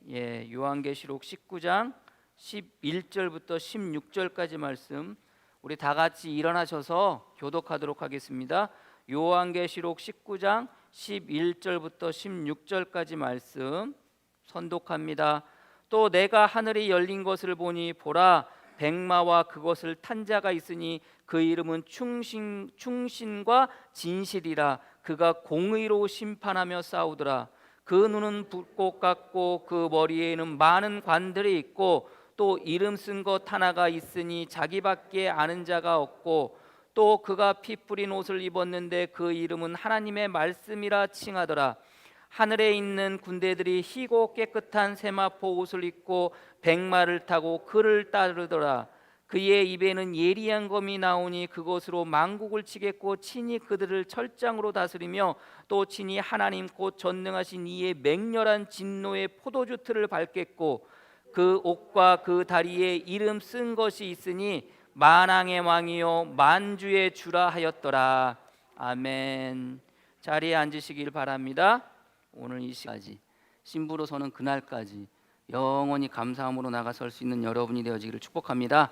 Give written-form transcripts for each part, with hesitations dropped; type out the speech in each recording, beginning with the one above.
요한계시록 19장 11절부터 16절까지 말씀 우리 다 같이 일어나셔서 교독하도록 하겠습니다. 요한계시록 19장 11절부터 16절까지 말씀 선독합니다. 또 내가 하늘이 열린 것을 보니 보라 백마와 그것을 탄 자가 있으니 그 이름은 충신과 진실이라. 그가 공의로 심판하며 싸우더라. 그 눈은 불꽃 같고 그 머리에는 많은 관들이 있고 또 이름 쓴 것 하나가 있으니 자기밖에 아는 자가 없고 또 그가 피 뿌린 옷을 입었는데 그 이름은 하나님의 말씀이라 칭하더라. 하늘에 있는 군대들이 희고 깨끗한 세마포 옷을 입고 백마를 타고 그를 따르더라. 그의 입에는 예리한 검이 나오니 그것으로 만국을 치겠고 친히 그들을 철장으로 다스리며 또 친히 하나님 곧 전능하신 이의 맹렬한 진노의 포도주 틀을 밟겠고 그 옷과 그 다리에 이름 쓴 것이 있으니 만왕의 왕이요 만주의 주라 하였더라. 아멘. 자리에 앉으시길 바랍니다. 오늘 이 시까지 신부로 서는 그날까지 영원히 감사함으로 나가설 수 있는 여러분이 되어지기를 축복합니다.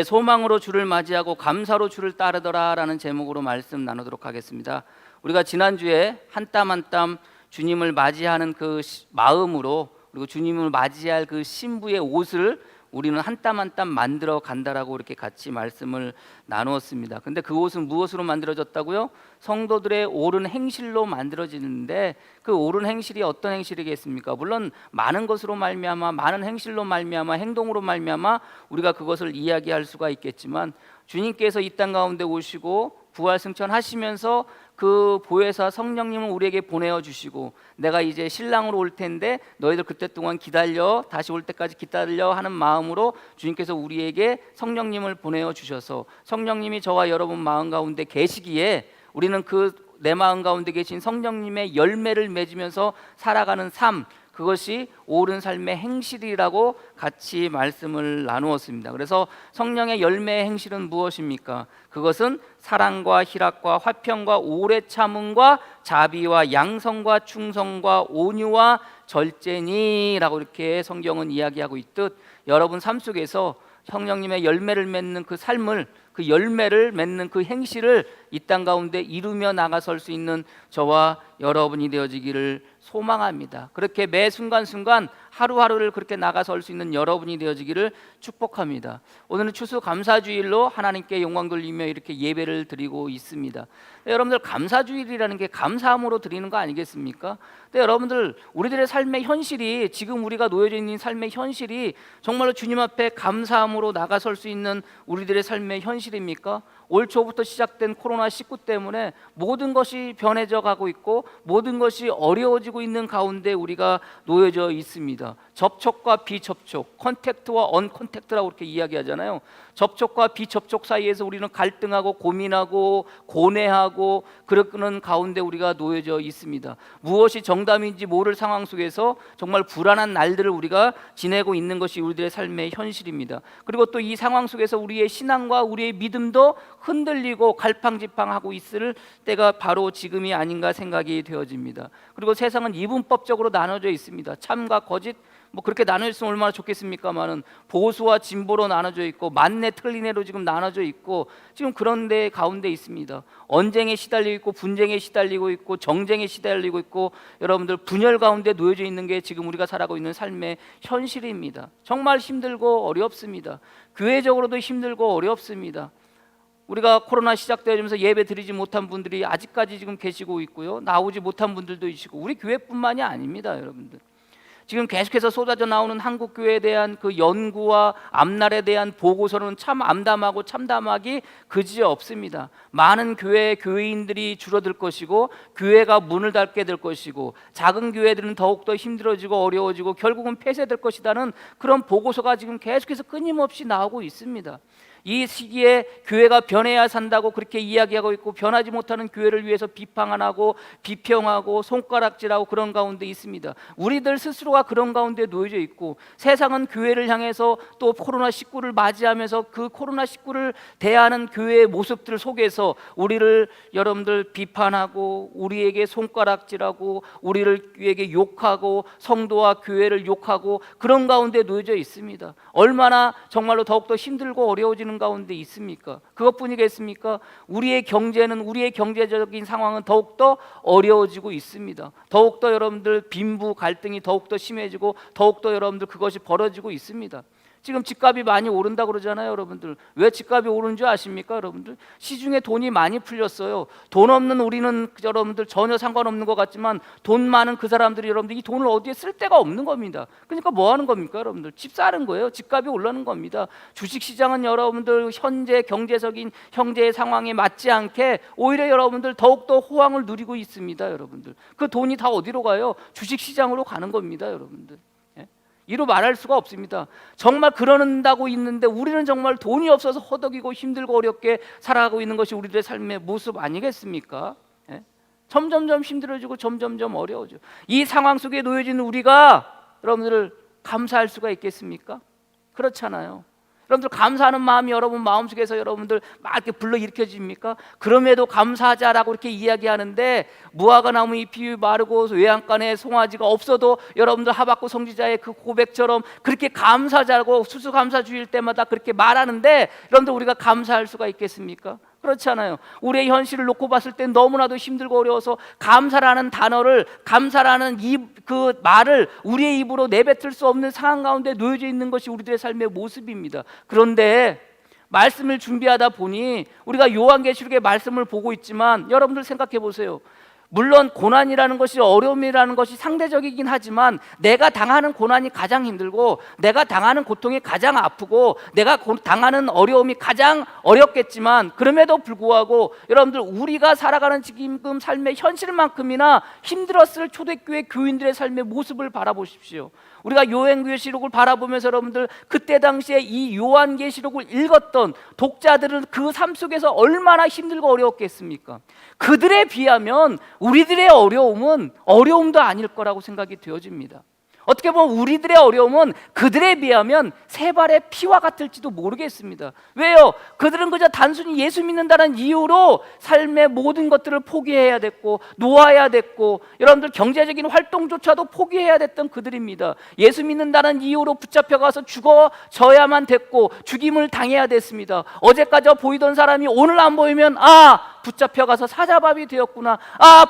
소망으로 주를 맞이하고 감사로 주를 따르더라 라는 제목으로 말씀 나누도록 하겠습니다. 우리가 지난주에 한 땀 한 땀 주님을 맞이하는 그 마음으로 그리고 주님을 맞이할 그 신부의 옷을 우리는 한 땀 한 땀 만들어 간다라고 이렇게 같이 말씀을 나누었습니다. 근데 그 옷은 무엇으로 만들어졌다고요? 성도들의 옳은 행실로 만들어지는데 그 옳은 행실이 어떤 행실이겠습니까? 물론 많은 것으로 말미암아 많은 행실로 말미암아 행동으로 말미암아 우리가 그것을 이야기할 수가 있겠지만 주님께서 이 땅 가운데 오시고 부활 승천하시면서 그 보혜사 성령님을 우리에게 보내어 주시고 내가 이제 신랑으로 올 텐데 너희들 그때 동안 기다려 다시 올 때까지 기다려 하는 마음으로 주님께서 우리에게 성령님을 보내어 주셔서 성령님이 저와 여러분 마음 가운데 계시기에 우리는 그 내 마음 가운데 계신 성령님의 열매를 맺으면서 살아가는 삶, 그것이 옳은 삶의 행실이라고 같이 말씀을 나누었습니다. 그래서 성령의 열매의 행실은 무엇입니까? 그것은 사랑과 희락과 화평과 오래 참음과 자비와 양성과 충성과 온유와 절제니라고 이렇게 성경은 이야기하고 있듯 여러분 삶 속에서 성령님의 열매를 맺는 그 삶을 그 열매를 맺는 그 행실을 이 땅 가운데 이루며 나가설 수 있는 저와 여러분이 되어지기를 소망합니다. 그렇게 매 순간순간 하루하루를 그렇게 나가설 수 있는 여러분이 되어지기를 축복합니다. 오늘은 추수감사주일로 하나님께 영광 돌리며 이렇게 예배를 드리고 있습니다. 여러분들 감사주일이라는 게 감사함으로 드리는 거 아니겠습니까? 여러분들 우리들의 삶의 현실이 지금 우리가 놓여져 있는 삶의 현실이 정말로 주님 앞에 감사함으로 나가설 수 있는 우리들의 삶의 현실입니까? 올 초부터 시작된 코로나19 때문에 모든 것이 변해져 가고 있고 모든 것이 어려워지고 있는 가운데 우리가 놓여져 있습니다. 접촉과 비접촉, 컨택트와 언컨택트라고 이렇게 이야기하잖아요. 접촉과 비접촉 사이에서 우리는 갈등하고 고민하고 고뇌하고 그러는 가운데 우리가 놓여져 있습니다. 무엇이 정답인지 모를 상황 속에서 정말 불안한 날들을 우리가 지내고 있는 것이 우리들의 삶의 현실입니다. 그리고 또 이 상황 속에서 우리의 신앙과 우리의 믿음도 흔들리고 갈팡질팡하고 있을 때가 바로 지금이 아닌가 생각이 되어집니다. 그리고 세상은 이분법적으로 나눠져 있습니다. 참과 거짓 뭐 그렇게 나눠 있으면 얼마나 좋겠습니까만은 보수와 진보로 나눠져 있고 맞네 틀리네로 지금 나눠져 있고 지금 그런 데 가운데 있습니다. 언쟁에 시달리고 있고 분쟁에 시달리고 있고 정쟁에 시달리고 있고 여러분들 분열 가운데 놓여져 있는 게 지금 우리가 살아가고 있는 삶의 현실입니다. 정말 힘들고 어렵습니다. 교회적으로도 힘들고 어렵습니다. 우리가 코로나 시작되면서 예배 드리지 못한 분들이 아직까지 지금 계시고 있고요. 나오지 못한 분들도 있고 우리 교회뿐만이 아닙니다, 여러분들. 지금 계속해서 쏟아져 나오는 한국 교회에 대한 그 연구와 앞날에 대한 보고서는 참 암담하고 참담하기 그지없습니다. 많은 교회인들이 줄어들 것이고 교회가 문을 닫게 될 것이고 작은 교회들은 더욱더 힘들어지고 어려워지고 결국은 폐쇄될 것이라는 그런 보고서가 지금 계속해서 끊임없이 나오고 있습니다. 이 시기에 교회가 변해야 산다고 그렇게 이야기하고 있고, 변하지 못하는 교회를 위해서 비판하고 비평하고 손가락질하고 그런 가운데 있습니다. 우리들 스스로가 그런 가운데 놓여져 있고, 세상은 교회를 향해서 또 코로나19를 맞이하면서 그 코로나19를 대하는 교회의 모습들 속에서 우리를 여러분들 비판하고 우리에게 손가락질하고 우리에게 욕하고 성도와 교회를 욕하고 그런 가운데 놓여져 있습니다. 얼마나 정말로 더욱더 힘들고 어려워지는 가운데 있습니까? 그것뿐이겠습니까? 우리의 경제적인 상황은 더욱더 어려워지고 있습니다. 더욱더 여러분들 빈부 갈등이 더욱더 심해지고 더욱더 여러분들 그것이 벌어지고 있습니다. 지금 집값이 많이 오른다 그러잖아요, 여러분들. 왜 집값이 오른 줄 아십니까, 여러분들? 시중에 돈이 많이 풀렸어요. 돈 없는 우리는 여러분들 전혀 상관없는 것 같지만, 돈 많은 그 사람들이 여러분들 이 돈을 어디에 쓸 데가 없는 겁니다. 그러니까 뭐 하는 겁니까, 여러분들? 집 사는 거예요. 집값이 올라는 겁니다. 주식시장은 여러분들 현재 경제적인 형제의 상황에 맞지 않게 오히려 여러분들 더욱더 호황을 누리고 있습니다, 여러분들. 그 돈이 다 어디로 가요? 주식시장으로 가는 겁니다, 여러분들. 이로 말할 수가 없습니다. 정말 그런다고 있는데 우리는 정말 돈이 없어서 허덕이고 힘들고 어렵게 살아가고 있는 것이 우리들의 삶의 모습 아니겠습니까? 점점점 힘들어지고 점점점 어려워져. 이 상황 속에 놓여진 우리가 여러분들을 감사할 수가 있겠습니까? 그렇잖아요. 여러분들 감사하는 마음이 여러분 마음속에서 여러분들 막 이렇게 불러일으켜집니까? 그럼에도 감사하자라고 이렇게 이야기하는데, 무화과 나무 잎이 마르고 외양간에 송아지가 없어도 여러분들 하박국 선지자의 그 고백처럼 그렇게 감사하자고 수수감사주일 때마다 그렇게 말하는데, 여러분들 우리가 감사할 수가 있겠습니까? 그렇잖아요. 우리의 현실을 놓고 봤을 때 너무나도 힘들고 어려워서 감사라는 단어를, 감사라는 그 말을 우리의 입으로 내뱉을 수 없는 상황 가운데 놓여져 있는 것이 우리들의 삶의 모습입니다. 그런데 말씀을 준비하다 보니 우리가 요한계시록의 말씀을 보고 있지만, 여러분들 생각해 보세요. 물론 고난이라는 것이, 어려움이라는 것이 상대적이긴 하지만, 내가 당하는 고난이 가장 힘들고 내가 당하는 고통이 가장 아프고 내가 당하는 어려움이 가장 어렵겠지만, 그럼에도 불구하고 여러분들 우리가 살아가는 지금 삶의 현실만큼이나 힘들었을 초대교회 교인들의 삶의 모습을 바라보십시오. 우리가 요한계시록을 바라보면서 여러분들 그때 당시에 이 요한계시록을 읽었던 독자들은 그 삶 속에서 얼마나 힘들고 어려웠겠습니까? 그들에 비하면 우리들의 어려움은 어려움도 아닐 거라고 생각이 되어집니다. 어떻게 보면 우리들의 어려움은 그들에 비하면 세 발의 피와 같을지도 모르겠습니다. 왜요? 그들은 그저 단순히 예수 믿는다는 이유로 삶의 모든 것들을 포기해야 됐고 놓아야 됐고, 여러분들 경제적인 활동조차도 포기해야 됐던 그들입니다. 예수 믿는다는 이유로 붙잡혀가서 죽어져야만 됐고 죽임을 당해야 됐습니다. 어제까지 보이던 사람이 오늘 안 보이면, 붙잡혀가서 사자밥이 되었구나,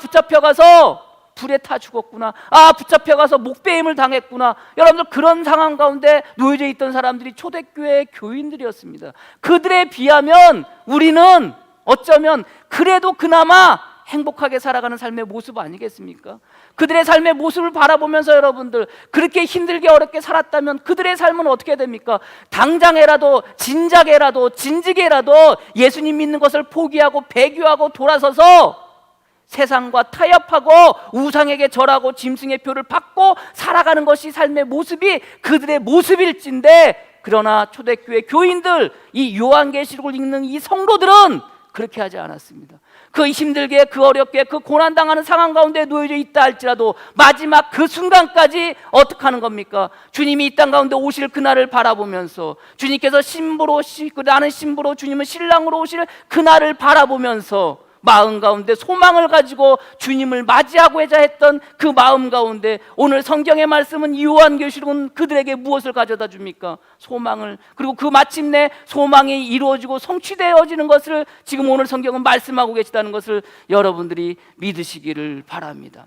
붙잡혀가서 불에 타 죽었구나, 붙잡혀가서 목베임을 당했구나. 여러분들 그런 상황 가운데 놓여져 있던 사람들이 초대교회의 교인들이었습니다. 그들에 비하면 우리는 어쩌면 그래도 그나마 행복하게 살아가는 삶의 모습 아니겠습니까? 그들의 삶의 모습을 바라보면서 여러분들 그렇게 힘들게 어렵게 살았다면 그들의 삶은 어떻게 됩니까? 당장에라도 진작에라도 진즉에라도 예수님 믿는 것을 포기하고 배교하고 돌아서서 세상과 타협하고 우상에게 절하고 짐승의 표를 받고 살아가는 것이 삶의 모습이 그들의 모습일진데, 그러나 초대교회 교인들, 이 요한계시록을 읽는 이 성도들은 그렇게 하지 않았습니다. 그 힘들게, 그 어렵게, 그 고난당하는 상황 가운데 놓여져 있다 할지라도 마지막 그 순간까지 어떻게 하는 겁니까? 주님이 이 땅 가운데 오실 그날을 바라보면서, 주님께서 나는 신부로 주님은 신랑으로 오실 그날을 바라보면서 마음 가운데 소망을 가지고 주님을 맞이하고자 했던 그 마음 가운데, 오늘 성경의 말씀은 요한계시록은 그들에게 무엇을 가져다 줍니까? 소망을. 그리고 그 마침내 소망이 이루어지고 성취되어지는 것을 지금 오늘 성경은 말씀하고 계시다는 것을 여러분들이 믿으시기를 바랍니다.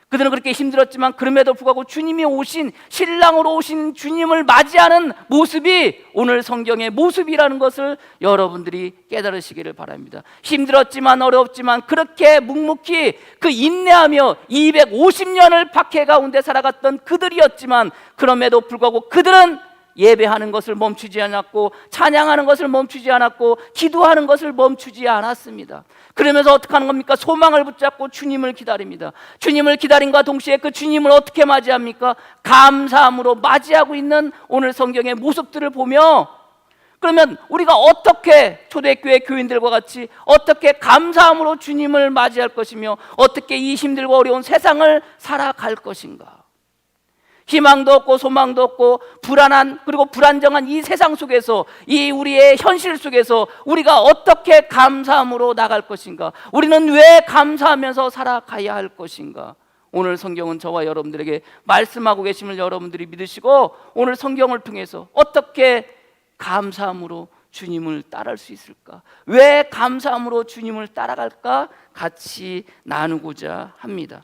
그들은 그렇게 힘들었지만 그럼에도 불구하고 주님이 오신, 신랑으로 오신 주님을 맞이하는 모습이 오늘 성경의 모습이라는 것을 여러분들이 깨달으시기를 바랍니다. 힘들었지만 어렵지만 그렇게 묵묵히 그 인내하며 250년을 박해 가운데 살아갔던 그들이었지만, 그럼에도 불구하고 그들은 예배하는 것을 멈추지 않았고 찬양하는 것을 멈추지 않았고 기도하는 것을 멈추지 않았습니다. 그러면서 어떻게 하는 겁니까? 소망을 붙잡고 주님을 기다립니다. 주님을 기다림과 동시에 그 주님을 어떻게 맞이합니까? 감사함으로 맞이하고 있는 오늘 성경의 모습들을 보며 그러면 우리가 어떻게 초대교회 교인들과 같이 어떻게 감사함으로 주님을 맞이할 것이며 어떻게 이 힘들고 어려운 세상을 살아갈 것인가? 희망도 없고 소망도 없고 불안한 그리고 불안정한 이 세상 속에서 이 우리의 현실 속에서 우리가 어떻게 감사함으로 나갈 것인가? 우리는 왜 감사하면서 살아가야 할 것인가? 오늘 성경은 저와 여러분들에게 말씀하고 계심을 여러분들이 믿으시고 오늘 성경을 통해서 어떻게 감사함으로 주님을 따라갈 수 있을까? 왜 감사함으로 주님을 따라갈까? 같이 나누고자 합니다.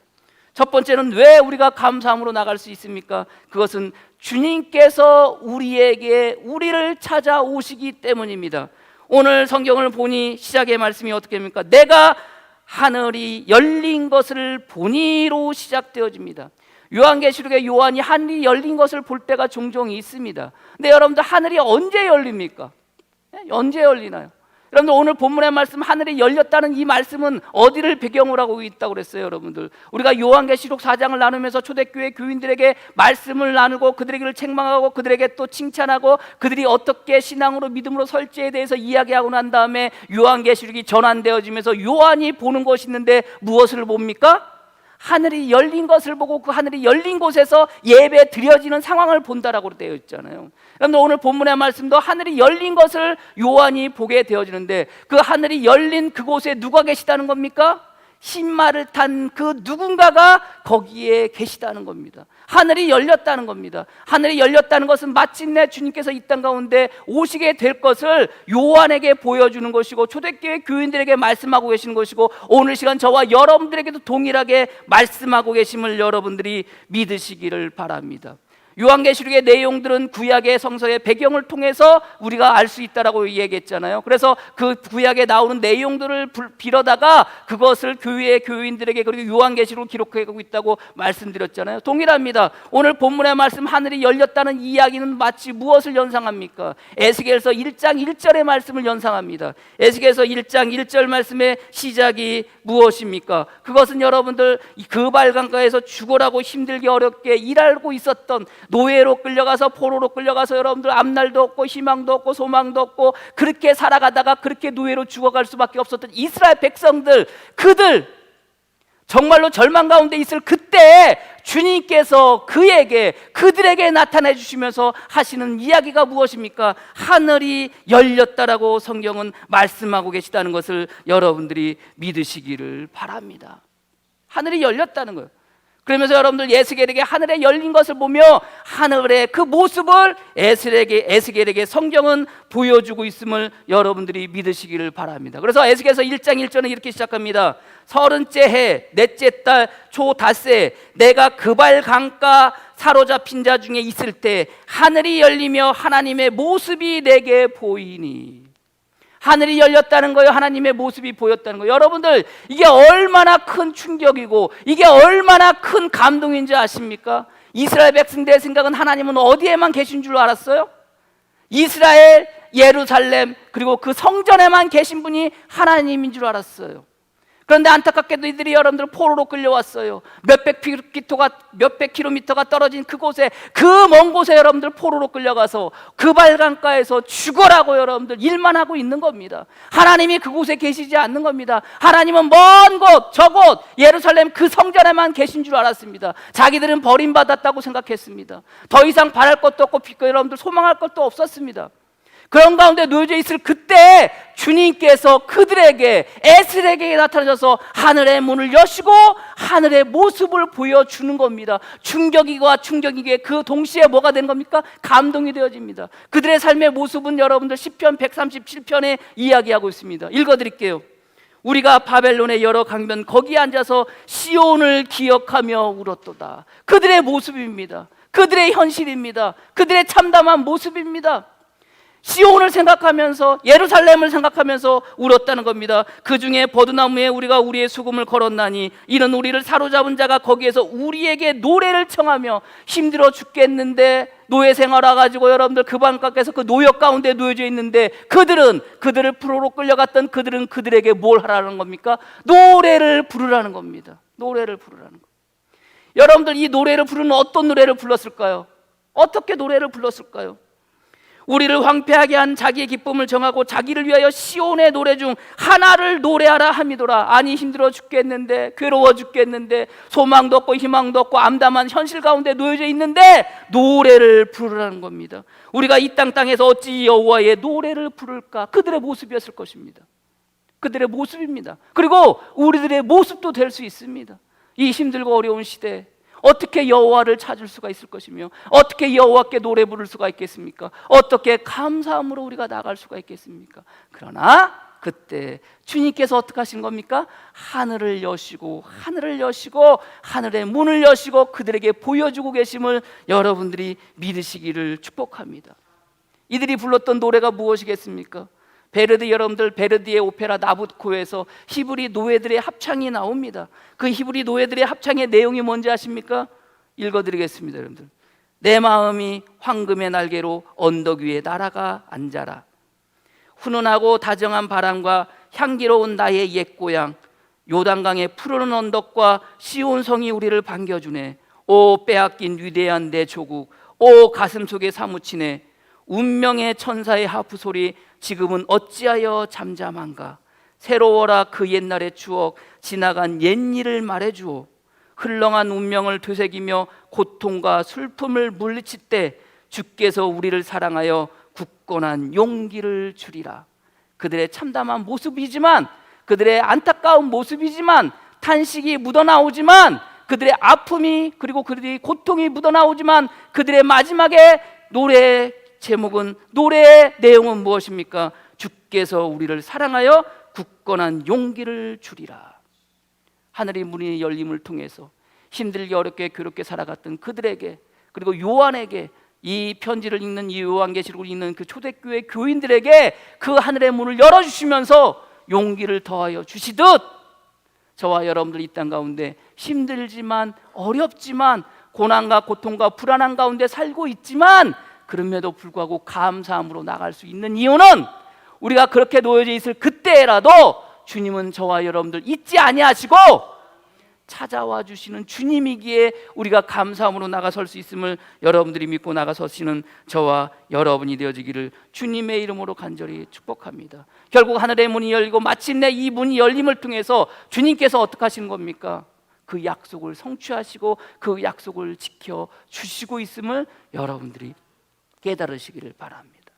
첫 번째는 왜 우리가 감사함으로 나갈 수 있습니까? 그것은 주님께서 우리를 찾아오시기 때문입니다. 오늘 성경을 보니 시작의 말씀이 어떻게 됩니까? 내가 하늘이 열린 것을 보니로 시작되어집니다. 요한계시록에 요한이 하늘이 열린 것을 볼 때가 종종 있습니다. 근데 여러분들 하늘이 언제 열립니까? 언제 열리나요? 여러분들 오늘 본문의 말씀 하늘이 열렸다는 이 말씀은 어디를 배경으로 하고 있다고 그랬어요? 여러분들 우리가 요한계시록 4장을 나누면서 초대교회 교인들에게 말씀을 나누고 그들에게 책망하고 그들에게 또 칭찬하고 그들이 어떻게 신앙으로 믿음으로 설지에 대해서 이야기하고 난 다음에 요한계시록이 전환되어지면서 요한이 보는 것이 있는데 무엇을 봅니까? 하늘이 열린 것을 보고 그 하늘이 열린 곳에서 예배 드려지는 상황을 본다라고 되어 있잖아요. 그런데 오늘 본문의 말씀도 하늘이 열린 것을 요한이 보게 되어지는데 그 하늘이 열린 그곳에 누가 계시다는 겁니까? 신말을 탄 그 누군가가 거기에 계시다는 겁니다. 하늘이 열렸다는 겁니다. 하늘이 열렸다는 것은 마침내 주님께서 이 땅 가운데 오시게 될 것을 요한에게 보여주는 것이고 초대교회 교인들에게 말씀하고 계시는 것이고 오늘 시간 저와 여러분들에게도 동일하게 말씀하고 계심을 여러분들이 믿으시기를 바랍니다. 요한계시록의 내용들은 구약의 성서의 배경을 통해서 우리가 알 수 있다라고 얘기했잖아요. 그래서 그 구약에 나오는 내용들을 빌어다가 그것을 교회의 교인들에게 그리고 요한계시록을 기록하고 있다고 말씀드렸잖아요. 동일합니다. 오늘 본문의 말씀 하늘이 열렸다는 이야기는 마치 무엇을 연상합니까? 에스겔서 1장 1절의 말씀을 연상합니다. 에스겔서 1장 1절 말씀의 시작이 무엇입니까? 그것은 여러분들 그 발강가에서 죽어라고 힘들게 어렵게 일하고 있었던 노예로 끌려가서 포로로 끌려가서 여러분들 앞날도 없고 희망도 없고 소망도 없고 그렇게 살아가다가 그렇게 노예로 죽어갈 수밖에 없었던 이스라엘 백성들, 그들 정말로 절망 가운데 있을 그때 주님께서 그들에게 나타내 주시면서 하시는 이야기가 무엇입니까? 하늘이 열렸다라고 성경은 말씀하고 계시다는 것을 여러분들이 믿으시기를 바랍니다. 하늘이 열렸다는 거예요. 그러면서 여러분들 에스겔에게 하늘에 열린 것을 보며 하늘의 그 모습을 에스겔에게 성경은 보여주고 있음을 여러분들이 믿으시기를 바랍니다. 그래서 에스겔서 1장 1절은 이렇게 시작합니다. 30째 해 넷째 달 초 닷새 내가 그발 강가 사로잡힌 자 중에 있을 때 하늘이 열리며 하나님의 모습이 내게 보이니. 하늘이 열렸다는 거예요. 하나님의 모습이 보였다는 거예요. 여러분들 이게 얼마나 큰 충격이고 이게 얼마나 큰 감동인지 아십니까? 이스라엘 백성들의 생각은 하나님은 어디에만 계신 줄 알았어요? 이스라엘, 예루살렘 그리고 그 성전에만 계신 분이 하나님인 줄 알았어요. 그런데 안타깝게도 이들이 여러분들 포로로 끌려왔어요. 몇백 킬로미터가 떨어진 그곳에 그 먼 곳에 여러분들 포로로 끌려가서 그 발강가에서 죽어라고 여러분들 일만 하고 있는 겁니다. 하나님이 그곳에 계시지 않는 겁니다. 하나님은 먼 곳, 저곳 예루살렘 그 성전에만 계신 줄 알았습니다. 자기들은 버림받았다고 생각했습니다. 더 이상 바랄 것도 없고 여러분들 소망할 것도 없었습니다. 그런 가운데 놓여져 있을 그때 주님께서 그들에게 에스겔에게 나타나셔서 하늘의 문을 여시고 하늘의 모습을 보여주는 겁니다. 충격이와 충격이게 그 동시에 뭐가 되는 겁니까? 감동이 되어집니다. 그들의 삶의 모습은 여러분들 시편 137편에 이야기하고 있습니다. 읽어드릴게요. 우리가 바벨론의 여러 강변 거기에 앉아서 시온을 기억하며 울었도다. 그들의 모습입니다. 그들의 현실입니다. 그들의 참담한 모습입니다. 시온을 생각하면서 예루살렘을 생각하면서 울었다는 겁니다. 그 중에 버드나무에 우리가 우리의 수금을 걸었나니 이는 우리를 사로잡은 자가 거기에서 우리에게 노래를 청하며 힘들어 죽겠는데 노예 생활해 가지고 여러분들 그 방가에서 그 노역 가운데 놓여져 있는데 그들을 포로로 끌려갔던 그들은 그들에게 뭘 하라는 겁니까? 노래를 부르라는 겁니다. 노래를 부르라는 거. 여러분들 이 노래를 부르는 어떤 노래를 불렀을까요? 어떻게 노래를 불렀을까요? 우리를 황폐하게 한 자기의 기쁨을 정하고 자기를 위하여 시온의 노래 중 하나를 노래하라 함이더라. 아니 힘들어 죽겠는데, 괴로워 죽겠는데, 소망도 없고 희망도 없고 암담한 현실 가운데 놓여져 있는데 노래를 부르라는 겁니다. 우리가 이 땅에서 어찌 여호와의 노래를 부를까? 그들의 모습이었을 것입니다. 그들의 모습입니다. 그리고 우리들의 모습도 될 수 있습니다. 이 힘들고 어려운 시대에 어떻게 여호와를 찾을 수가 있을 것이며, 어떻게 여호와께 노래 부를 수가 있겠습니까? 어떻게 감사함으로 우리가 나갈 수가 있겠습니까? 그러나 그때 주님께서 어떻게 하신 겁니까? 하늘을 여시고 하늘의 문을 여시고 그들에게 보여주고 계심을 여러분들이 믿으시기를 축복합니다. 이들이 불렀던 노래가 무엇이겠습니까? 베르디, 여러분들 베르디의 오페라 나부코에서 히브리 노예들의 합창이 나옵니다. 그 히브리 노예들의 합창의 내용이 뭔지 아십니까? 읽어드리겠습니다. 여러분들, 내 마음이 황금의 날개로 언덕 위에 날아가 앉아라. 훈훈하고 다정한 바람과 향기로운 나의 옛 고향 요단강의 푸르른 언덕과 시온성이 우리를 반겨주네. 오 빼앗긴 위대한 내 조국, 오 가슴 속에 사무치네. 운명의 천사의 하프 소리, 지금은 어찌하여 잠잠한가? 새로워라 그 옛날의 추억, 지나간 옛일을 말해주오. 흘렁한 운명을 되새기며 고통과 슬픔을 물리칠 때 주께서 우리를 사랑하여 굳건한 용기를 주리라. 그들의 참담한 모습이지만, 그들의 안타까운 모습이지만, 탄식이 묻어나오지만, 그들의 아픔이 그리고 그들의 고통이 묻어나오지만, 그들의 마지막에 노래의 제목은, 노래의 내용은 무엇입니까? 주께서 우리를 사랑하여 굳건한 용기를 주리라. 하늘의 문이 열림을 통해서 힘들게 어렵게 괴롭게 살아갔던 그들에게, 그리고 요한에게, 이 편지를 읽는, 이 요한계시록을 읽는 그 초대교회 교인들에게 그 하늘의 문을 열어주시면서 용기를 더하여 주시듯, 저와 여러분들 이 땅 가운데 힘들지만 어렵지만 고난과 고통과 불안한 가운데 살고 있지만, 그럼에도 불구하고 감사함으로 나갈 수 있는 이유는, 우리가 그렇게 놓여져 있을 그때라도 주님은 저와 여러분들 잊지 아니하시고 찾아와 주시는 주님이기에 우리가 감사함으로 나가설 수 있음을 여러분들이 믿고 나가서시는 저와 여러분이 되어지기를 주님의 이름으로 간절히 축복합니다. 결국 하늘의 문이 열리고 마침내 이 문이 열림을 통해서 주님께서 어떻게 하시는 겁니까? 그 약속을 성취하시고 그 약속을 지켜주시고 있음을 여러분들이 깨달으시기를 바랍니다.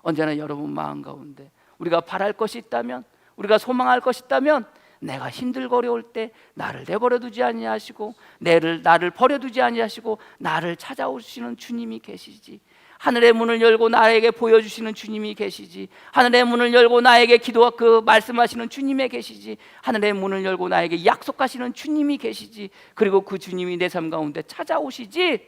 언제나 여러분 마음 가운데 우리가 바랄 것이 있다면, 우리가 소망할 것이 있다면, 내가 힘들고 어려울 때 나를 내버려두지 아니하시고 나를 버려두지 아니하시고 나를 찾아오시는 주님이 계시지. 하늘의 문을 열고 나에게 보여주시는 주님이 계시지. 하늘의 문을 열고 나에게 기도와 그 말씀하시는 주님이 계시지. 하늘의 문을 열고 나에게 약속하시는 주님이 계시지. 그리고 그 주님이 내 삶 가운데 찾아오시지.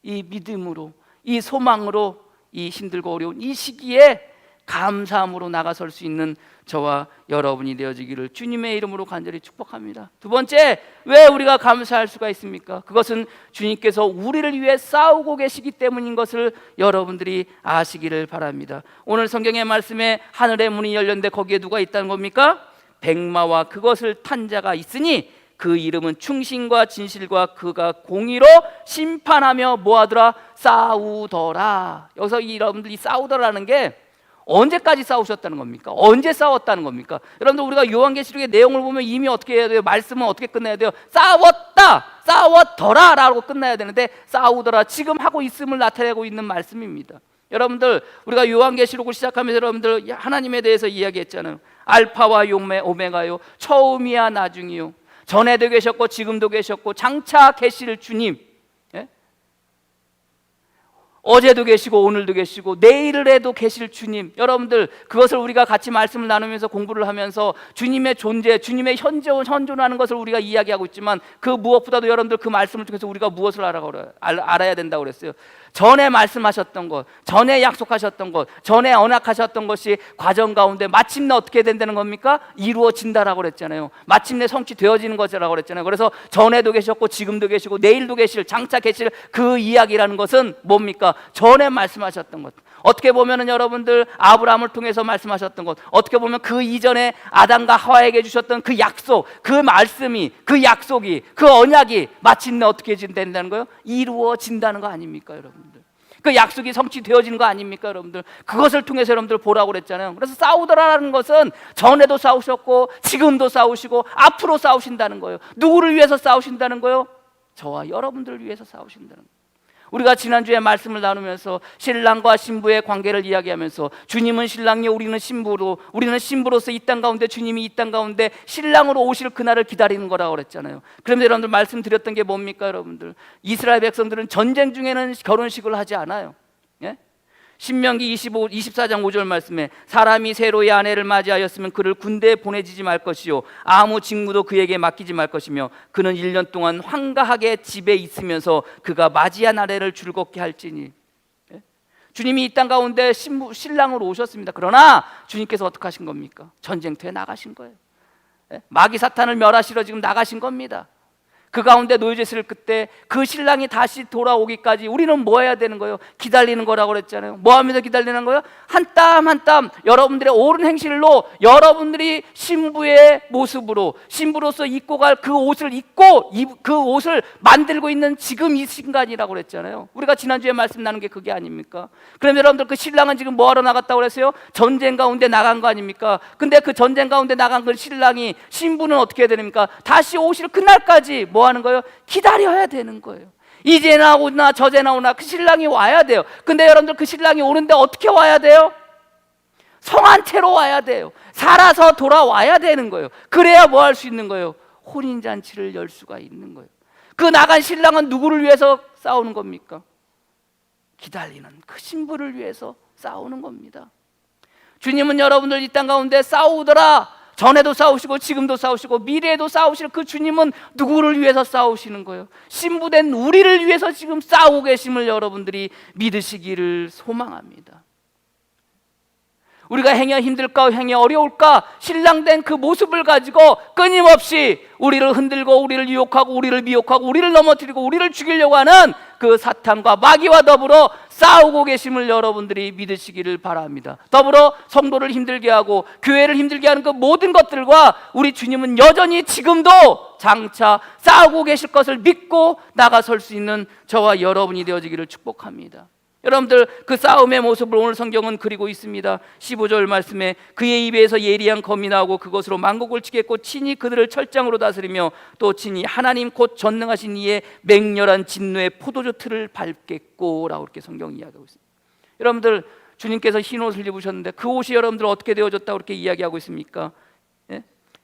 이 믿음으로, 이 소망으로 이 힘들고 어려운 이 시기에 감사함으로 나가설 수 있는 저와 여러분이 되어지기를 주님의 이름으로 간절히 축복합니다. 두 번째, 왜 우리가 감사할 수가 있습니까? 그것은 주님께서 우리를 위해 싸우고 계시기 때문인 것을 여러분들이 아시기를 바랍니다. 오늘 성경의 말씀에 하늘의 문이 열렸는데 거기에 누가 있다는 겁니까? 백마와 그것을 탄 자가 있으니 그 이름은 충신과 진실과 그가 공의로 심판하며 뭐하더라? 싸우더라. 여기서 여러분들이 싸우더라는 게 언제까지 싸우셨다는 겁니까? 언제 싸웠다는 겁니까? 여러분들, 우리가 요한계시록의 내용을 보면 이미 어떻게 해야 돼요? 말씀은 어떻게 끝내야 돼요? 싸웠다, 싸웠더라 라고 끝나야 되는데 싸우더라, 지금 하고 있음을 나타내고 있는 말씀입니다. 여러분들, 우리가 요한계시록을 시작하면서 여러분들 하나님에 대해서 이야기했잖아요. 알파와 오메가요, 처음이야 나중이요, 전에도 계셨고 지금도 계셨고 장차 계실 주님, 어제도 계시고 오늘도 계시고 내일에도 계실 주님. 여러분들, 그것을 우리가 같이 말씀을 나누면서 공부를 하면서 주님의 존재, 주님의 현존하는 것을 우리가 이야기하고 있지만, 그 무엇보다도 여러분들 그 말씀을 통해서 우리가 무엇을 알아야 된다고 그랬어요? 전에 말씀하셨던 것, 전에 약속하셨던 것, 전에 언약하셨던 것이 과정 가운데 마침내 어떻게 된다는 겁니까? 이루어진다라고 그랬잖아요. 마침내 성취되어지는 것이라고 그랬잖아요. 그래서 전에도 계셨고 지금도 계시고 내일도 계실, 장차 계실 그 이야기라는 것은 뭡니까? 전에 말씀하셨던 것. 어떻게 보면은 여러분들 아브라함을 통해서 말씀하셨던 것, 어떻게 보면 그 이전에 아담과 하와에게 주셨던 그 약속, 그 말씀이, 그 약속이, 그 언약이 마침내 어떻게 된다는 거예요? 이루어진다는 거 아닙니까, 여러분들? 그 약속이 성취되어지는 거 아닙니까 여러분들? 그것을 통해서 여러분들 보라고 그랬잖아요. 그래서 싸우더라라는 것은 전에도 싸우셨고 지금도 싸우시고 앞으로 싸우신다는 거예요. 누구를 위해서 싸우신다는 거예요? 저와 여러분들을 위해서 싸우신다는 거예요. 우리가 지난주에 말씀을 나누면서 신랑과 신부의 관계를 이야기하면서 주님은 신랑이요 우리는 신부로, 우리는 신부로서 이 땅 가운데 주님이 이 땅 가운데 신랑으로 오실 그날을 기다리는 거라고 그랬잖아요. 그런데 여러분들 말씀드렸던 게 뭡니까 여러분들? 이스라엘 백성들은 전쟁 중에는 결혼식을 하지 않아요. 예? 신명기 24장 5절 말씀에 사람이 새로의 아내를 맞이하였으면 그를 군대에 보내지지 말 것이요 아무 직무도 그에게 맡기지 말 것이며 그는 1년 동안 황가하게 집에 있으면서 그가 맞이한 아내를 즐겁게 할지니. 예? 주님이 이 땅 가운데 신랑으로 오셨습니다. 그러나 주님께서 어떻게 하신 겁니까? 전쟁터에 나가신 거예요. 예? 마귀 사탄을 멸하시러 지금 나가신 겁니다. 그 가운데 노예제스를 그때 그 신랑이 다시 돌아오기까지 우리는 뭐 해야 되는 거예요? 기다리는 거라고 그랬잖아요. 뭐 하면서 기다리는 거예요? 한 땀 한 땀 여러분들의 옳은 행실로 여러분들이 신부의 모습으로 신부로서 입고 갈 그 옷을 입고 그 옷을 만들고 있는 지금 이 순간이라고 그랬잖아요. 우리가 지난주에 말씀 나눈 게 그게 아닙니까? 그럼 여러분들 그 신랑은 지금 뭐 하러 나갔다고 그랬어요? 전쟁 가운데 나간 거 아닙니까? 근데 그 전쟁 가운데 나간 그 신랑이 신부는 어떻게 해야 됩니까? 다시 오실 그날까지 뭐 하는 거예요? 기다려야 되는 거예요. 이제나 오나 저제나 오나 그 신랑이 와야 돼요. 근데 여러분들 그 신랑이 오는데 어떻게 와야 돼요? 성한 채로 와야 돼요. 살아서 돌아와야 되는 거예요. 그래야 뭐 할 수 있는 거예요? 혼인잔치를 열 수가 있는 거예요. 그 나간 신랑은 누구를 위해서 싸우는 겁니까? 기다리는 그 신부를 위해서 싸우는 겁니다. 주님은 여러분들 이 땅 가운데 싸우더라. 전에도 싸우시고 지금도 싸우시고 미래에도 싸우실 그 주님은 누구를 위해서 싸우시는 거예요? 신부된 우리를 위해서 지금 싸우고 계심을 여러분들이 믿으시기를 소망합니다. 우리가 행여 힘들까 행여 어려울까 신랑된 그 모습을 가지고 끊임없이 우리를 흔들고 우리를 유혹하고 우리를 미혹하고 우리를 넘어뜨리고 우리를 죽이려고 하는 그 사탄과 마귀와 더불어 싸우고 계심을 여러분들이 믿으시기를 바랍니다. 더불어 성도를 힘들게 하고 교회를 힘들게 하는 그 모든 것들과 우리 주님은 여전히 지금도 장차 싸우고 계실 것을 믿고 나가설 수 있는 저와 여러분이 되어지기를 축복합니다. 여러분들 그 싸움의 모습을 오늘 성경은 그리고 있습니다. 15절 말씀에 그의 입에서 예리한 검이 나오고 그것으로 만국을 치겠고 친히 그들을 철장으로 다스리며 또 친히 하나님 곧 전능하신 이의 맹렬한 진노의 포도주 틀을 밟겠고 라고 이렇게 성경이 이야기하고 있습니다. 여러분들 주님께서 흰 옷을 입으셨는데 그 옷이 여러분들 어떻게 되어졌다고 이렇게 이야기하고 있습니까? 예?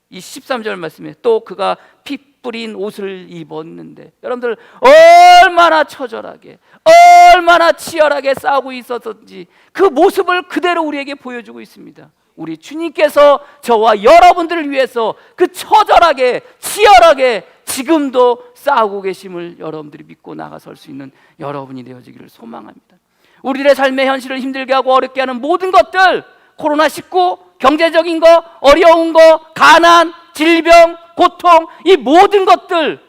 이 13절 말씀에 또 그가 피 뿌린 옷을 입었는데 여러분들 얼마나 처절하게 얼마나 치열하게 싸우고 있었던지 그 모습을 그대로 우리에게 보여주고 있습니다. 우리 주님께서 저와 여러분들을 위해서 그 처절하게 치열하게 지금도 싸우고 계심을 여러분들이 믿고 나가설 수 있는 여러분이 되어지기를 소망합니다. 우리들의 삶의 현실을 힘들게 하고 어렵게 하는 모든 것들, 코로나19, 경제적인 거, 어려운 거, 가난, 질병, 고통, 이 모든 것들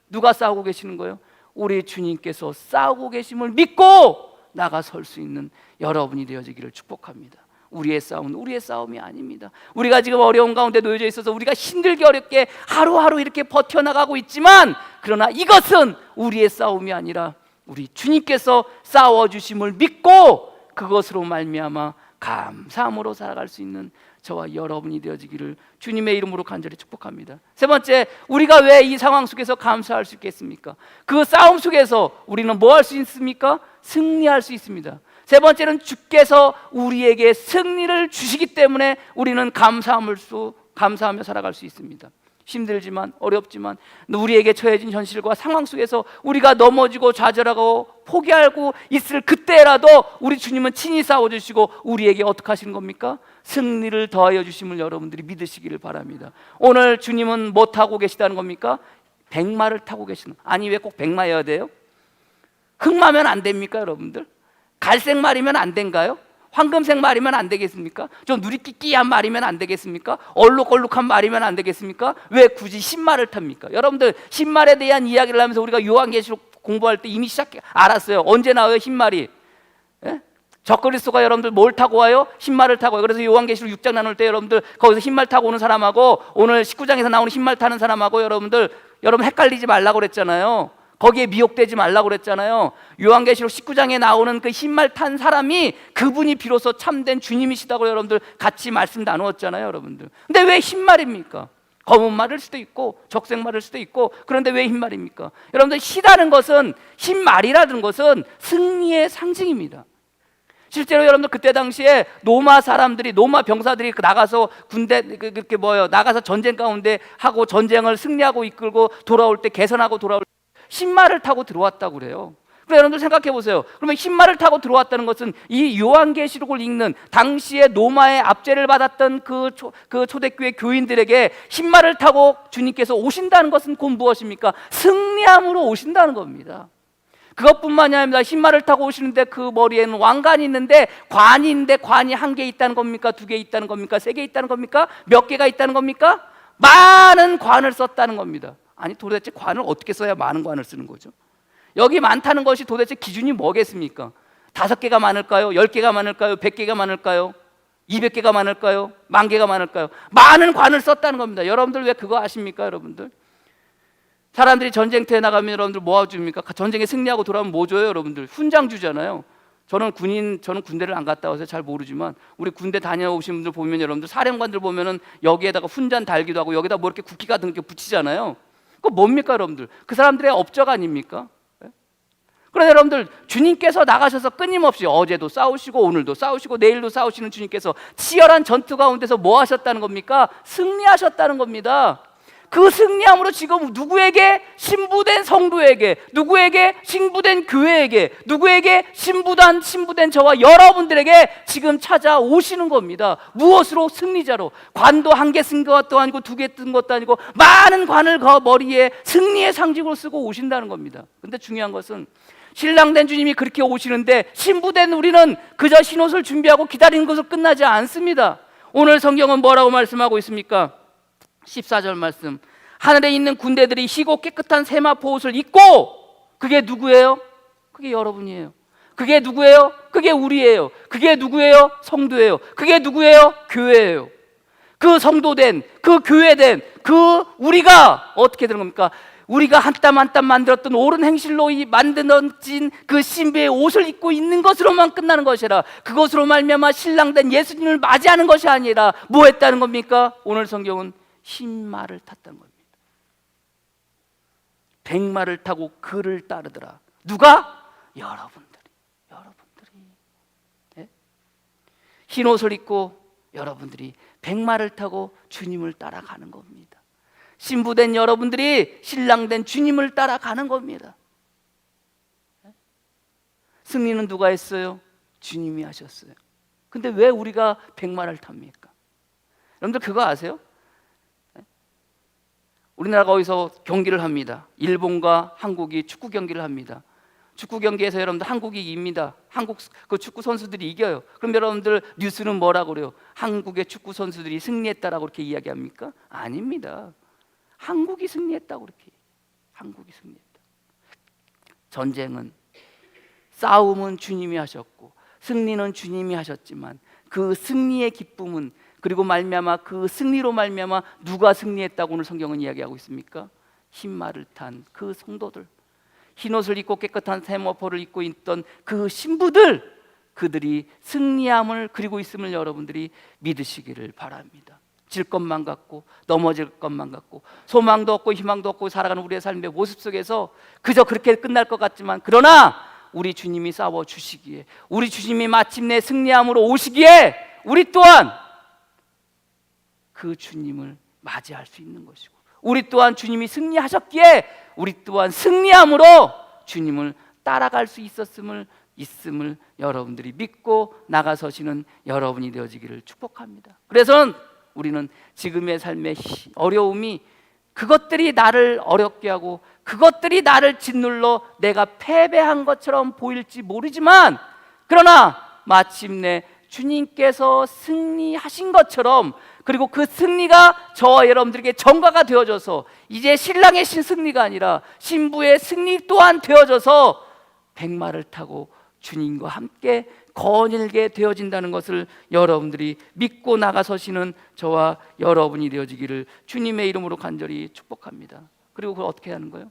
누가 싸우고 계시는 거예요? 우리 주님께서 싸우고 계심을 믿고 나가설 수 있는 여러분이 되어지기를 축복합니다. 우리의 싸움은 우리의 싸움이 아닙니다. 우리가 지금 어려운 가운데 놓여져 있어서 우리가 힘들게 어렵게 하루하루 이렇게 버텨나가고 있지만 그러나 이것은 우리의 싸움이 아니라 우리 주님께서 싸워주심을 믿고 그것으로 말미암아 감사함으로 살아갈 수 있는 저와 여러분이 되어지기를 주님의 이름으로 간절히 축복합니다. 세 번째, 우리가 왜 이 상황 속에서 감사할 수 있겠습니까? 그 싸움 속에서 우리는 뭐 할 수 있습니까? 승리할 수 있습니다. 세 번째는 주께서 우리에게 승리를 주시기 때문에 우리는 감사하며 살아갈 수 있습니다. 힘들지만 어렵지만 우리에게 처해진 현실과 상황 속에서 우리가 넘어지고 좌절하고 포기하고 있을 그때라도 우리 주님은 친히 싸워주시고 우리에게 어떻게 하시는 겁니까? 승리를 더하여 주심을 여러분들이 믿으시기를 바랍니다. 오늘 주님은 뭐 타고 계시다는 겁니까? 백마를 타고 계시는. 아니 왜 꼭 백마여야 돼요? 흑마면 안 됩니까 여러분들? 갈색 말이면 안 된가요? 황금색 말이면 안 되겠습니까? 좀 누리끼끼한 말이면 안 되겠습니까? 얼룩얼룩한 말이면 안 되겠습니까? 왜 굳이 신말을 탑니까? 여러분들 신말에 대한 이야기를 하면서 우리가 요한계시록 공부할 때 이미 알았어요. 언제 나와요 신말이? 예? 적그리스도가 여러분들 뭘 타고 와요? 흰말을 타고 와요. 그래서 요한계시록 6장 나눌 때 여러분들 거기서 흰말 타고 오는 사람하고 오늘 19장에서 나오는 흰말 타는 사람하고 여러분 헷갈리지 말라고 그랬잖아요. 거기에 미혹되지 말라고 그랬잖아요. 요한계시록 19장에 나오는 그 흰말 탄 사람이 그분이 비로소 참된 주님이시다고 여러분들 같이 말씀 나누었잖아요, 여러분들. 근데 왜 흰말입니까? 검은 말일 수도 있고 적색말일 수도 있고, 그런데 왜 흰말입니까? 여러분들, 흰말이라는 것은 승리의 상징입니다. 실제로 여러분들 그때 당시에 로마 병사들이 나가서 나가서 전쟁 가운데 하고 전쟁을 승리하고 이끌고 돌아올 때, 개선하고 돌아올 때 흰말을 타고 들어왔다고 그래요. 그럼 여러분들 생각해 보세요. 그러면 흰말을 타고 들어왔다는 것은 이 요한계시록을 읽는 당시에 로마의 압제를 받았던 그 초대교회 교인들에게 흰말을 타고 주님께서 오신다는 것은 곧 무엇입니까? 승리함으로 오신다는 겁니다. 그것뿐만이 아니라 흰말을 타고 오시는데 그 머리에는 왕관이 있는데, 관이 한 개 있다는 겁니까? 두 개 있다는 겁니까? 세 개 있다는 겁니까? 몇 개가 있다는 겁니까? 많은 관을 썼다는 겁니다. 아니, 도대체 관을 어떻게 써야 많은 관을 쓰는 거죠? 여기 많다는 것이 도대체 기준이 뭐겠습니까? 5개가 많을까요? 10개가 많을까요? 100개가 많을까요? 200개가 많을까요? 10,000개가 많을까요? 많은 관을 썼다는 겁니다. 여러분들 왜 그거 아십니까, 여러분들? 사람들이 전쟁터에 나가면 여러분들 뭐 줍니까? 전쟁에 승리하고 돌아오면 뭐 줘요, 여러분들? 훈장 주잖아요. 저는 군대를 안 갔다 와서 잘 모르지만 우리 군대 다녀오신 분들 보면, 여러분들 사령관들 보면은 여기에다가 훈장 달기도 하고 여기다 뭐 이렇게 국기 같은 게 붙이잖아요. 그거 뭡니까, 여러분들? 그 사람들의 업적 아닙니까? 그런데 여러분들, 주님께서 나가셔서 끊임없이 어제도 싸우시고 오늘도 싸우시고 내일도 싸우시는 주님께서 치열한 전투 가운데서 뭐 하셨다는 겁니까? 승리하셨다는 겁니다. 그 승리함으로 지금 누구에게? 신부된 성도에게, 누구에게? 신부된 교회에게, 누구에게? 신부된 저와 여러분들에게 지금 찾아오시는 겁니다. 무엇으로? 승리자로. 관도 한 개 쓴 것도 아니고 두 개 뜬 것도 아니고 많은 관을 그 머리에 승리의 상징으로 쓰고 오신다는 겁니다. 근데 중요한 것은 신랑된 주님이 그렇게 오시는데 신부된 우리는 그저 흰옷을 준비하고 기다리는 것으로 끝나지 않습니다. 오늘 성경은 뭐라고 말씀하고 있습니까? 14절 말씀, 하늘에 있는 군대들이 희고 깨끗한 세마포 옷을 입고, 그게 누구예요? 그게 여러분이에요. 그게 누구예요? 그게 우리예요. 그게 누구예요? 성도예요. 그게 누구예요? 교회예요. 그 성도된, 그 교회된, 그 우리가 어떻게 되는 겁니까? 우리가 한 땀 한 땀 만들었던 옳은 행실로 만들어진 그 신부의 옷을 입고 있는 것으로만 끝나는 것이라, 그것으로 말미암아 신랑된 예수님을 맞이하는 것이 아니라 뭐 했다는 겁니까? 오늘 성경은 흰말을 탔다는 겁니다. 백마를 타고 그를 따르더라. 누가? 여러분들이. 네? 흰 옷을 입고 여러분들이 백마를 타고 주님을 따라가는 겁니다. 신부된 여러분들이 신랑된 주님을 따라가는 겁니다. 승리는 누가 했어요? 주님이 하셨어요. 근데 왜 우리가 백마를 탑니까? 여러분들 그거 아세요? 우리나라가 어디서 경기를 합니다. 일본과 한국이 축구 경기를 합니다. 축구 경기에서 여러분들 한국이 이깁니다. 한국 그 축구 선수들이 이겨요. 그럼 여러분들 뉴스는 뭐라고 그래요? 한국의 축구 선수들이 승리했다라고 그렇게 이야기합니까? 아닙니다. 한국이 승리했다고 그렇게. 한국이 승리했다. 전쟁은, 싸움은 주님이 하셨고 승리는 주님이 하셨지만 그 승리의 기쁨은, 그리고 말미암아 그 승리로 말미암아 누가 승리했다고 오늘 성경은 이야기하고 있습니까? 흰말을 탄 그 성도들, 흰옷을 입고 깨끗한 세마포를 입고 있던 그 신부들, 그들이 승리함을 그리고 있음을 여러분들이 믿으시기를 바랍니다. 질 것만 같고 넘어질 것만 같고 소망도 없고 희망도 없고 살아가는 우리의 삶의 모습 속에서 그저 그렇게 끝날 것 같지만, 그러나 우리 주님이 싸워주시기에, 우리 주님이 마침내 승리함으로 오시기에 우리 또한 그 주님을 맞이할 수 있는 것이고, 우리 또한 주님이 승리하셨기에 우리 또한 승리함으로 주님을 따라갈 수 있음을 여러분들이 믿고 나가서시는 여러분이 되어지기를 축복합니다. 그래서 우리는 지금의 삶의 어려움이, 그것들이 나를 어렵게 하고 그것들이 나를 짓눌러 내가 패배한 것처럼 보일지 모르지만, 그러나 마침내 주님께서 승리하신 것처럼, 그리고 그 승리가 저와 여러분들에게 전가가 되어져서 이제 신랑의 승리가 아니라 신부의 승리 또한 되어져서 백마를 타고 주님과 함께 거닐게 되어진다는 것을 여러분들이 믿고 나가서시는 저와 여러분이 되어지기를 주님의 이름으로 간절히 축복합니다. 그리고 그걸 어떻게 하는 거예요?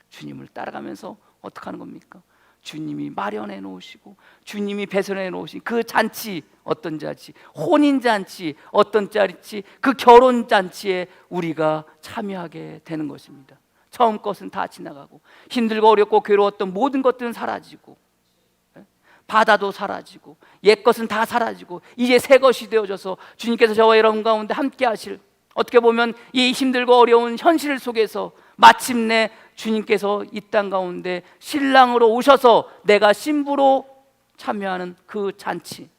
주님을 따라가면서 어떻게 하는 겁니까? 주님이 마련해 놓으시고 주님이 배설해 놓으신 그 잔치, 어떤 잔치? 혼인잔치, 어떤 잔치? 그 결혼잔치에 우리가 참여하게 되는 것입니다. 처음 것은 다 지나가고 힘들고 어렵고 괴로웠던 모든 것들은 사라지고, 바다도 사라지고 옛 것은 다 사라지고 이제 새 것이 되어져서 주님께서 저와 여러분 가운데 함께 하실, 어떻게 보면 이 힘들고 어려운 현실 속에서 마침내 주님께서 이 땅 가운데 신랑으로 오셔서 내가 신부로 참여하는 그 잔치,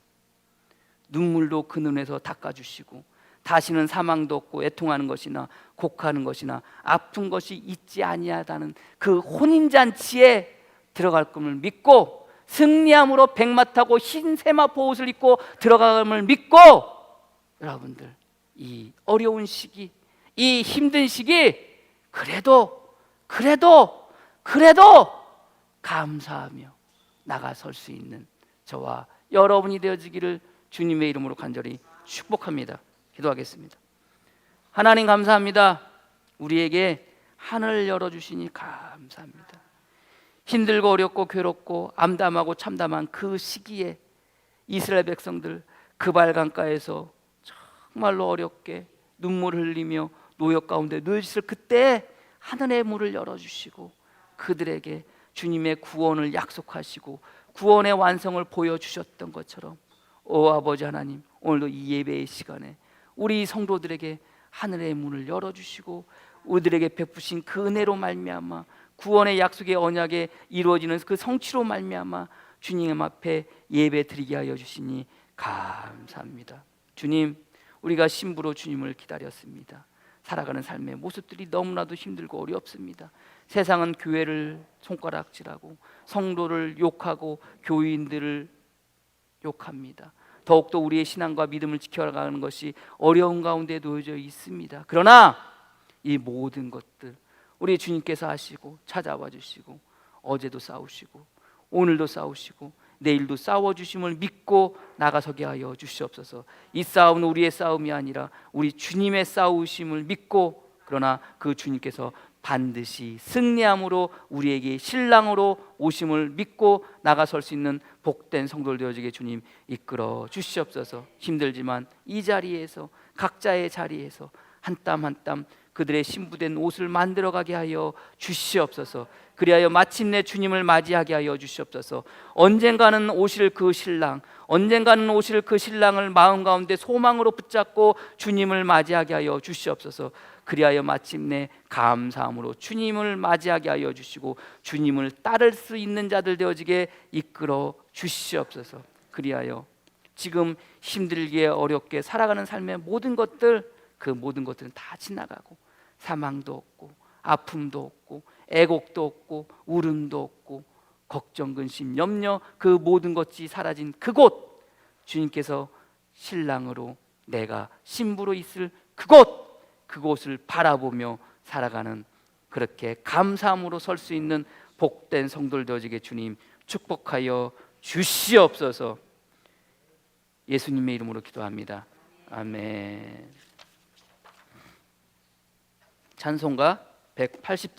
눈물도 그 눈에서 닦아주시고 다시는 사망도 없고 애통하는 것이나 곡하는 것이나 아픈 것이 있지 아니하다는 그 혼인잔치에 들어갈 것을 믿고 승리함으로 백마 타고 흰 세마포 옷을 입고 들어감을 믿고, 여러분들 이 어려운 시기, 이 힘든 시기 그래도 감사하며 나가설 수 있는 저와 여러분이 되어지기를 주님의 이름으로 간절히 축복합니다. 기도하겠습니다. 하나님 감사합니다. 우리에게 하늘을 열어주시니 감사합니다. 힘들고 어렵고 괴롭고 암담하고 참담한 그 시기에 이스라엘 백성들 그 발강가에서 정말로 어렵게 눈물 흘리며 노역 가운데 누워있을 그때 하늘의 문을 열어주시고 그들에게 주님의 구원을 약속하시고 구원의 완성을 보여주셨던 것처럼, 오 아버지 하나님, 오늘도 이 예배의 시간에 우리 성도들에게 하늘의 문을 열어주시고 우리들에게 베푸신 그 은혜로 말미암아 구원의 약속의 언약에 이루어지는 그 성취로 말미암아 주님 앞에 예배 드리게 하여 주시니 감사합니다. 주님, 우리가 신부로 주님을 기다렸습니다. 살아가는 삶의 모습들이 너무나도 힘들고 어렵습니다. 세상은 교회를 손가락질하고 성도를 욕하고 교인들을 욕합니다. 더욱더 우리의 신앙과 믿음을 지켜가는 것이 어려운 가운데 놓여져 있습니다. 그러나 이 모든 것들 우리 주님께서 하시고 찾아와 주시고 어제도 싸우시고 오늘도 싸우시고 내일도 싸워주심을 믿고 나가서게 하여 주시옵소서. 이 싸움은 우리의 싸움이 아니라 우리 주님의 싸우심을 믿고, 그러나 그 주님께서 반드시 승리함으로 우리에게 신랑으로 오심을 믿고 나가설 수 있는 복된 성도들 되어지게 주님 이끌어 주시옵소서. 힘들지만 이 자리에서 각자의 자리에서 한 땀 한 땀 그들의 신부된 옷을 만들어가게 하여 주시옵소서. 그리하여 마침내 주님을 맞이하게 하여 주시옵소서. 언젠가는 오실 그 신랑, 언젠가는 오실 그 신랑을 마음 가운데 소망으로 붙잡고 주님을 맞이하게 하여 주시옵소서. 그리하여 마침내 감사함으로 주님을 맞이하게 하여 주시고 주님을 따를 수 있는 자들 되어지게 이끌어 주시옵소서. 그리하여 지금 힘들게 어렵게 살아가는 삶의 모든 것들, 그 모든 것들은 다 지나가고 사망도 없고 아픔도 없고 애곡도 없고 울음도 없고 걱정, 근심, 염려 그 모든 것이 사라진 그곳, 주님께서 신랑으로 내가 신부로 있을 그곳을 바라보며 살아가는, 그렇게 감사함으로 설 수 있는 복된 성도들 되어지게 주님 축복하여 주시옵소서. 예수님의 이름으로 기도합니다. 아멘. 찬송가 180장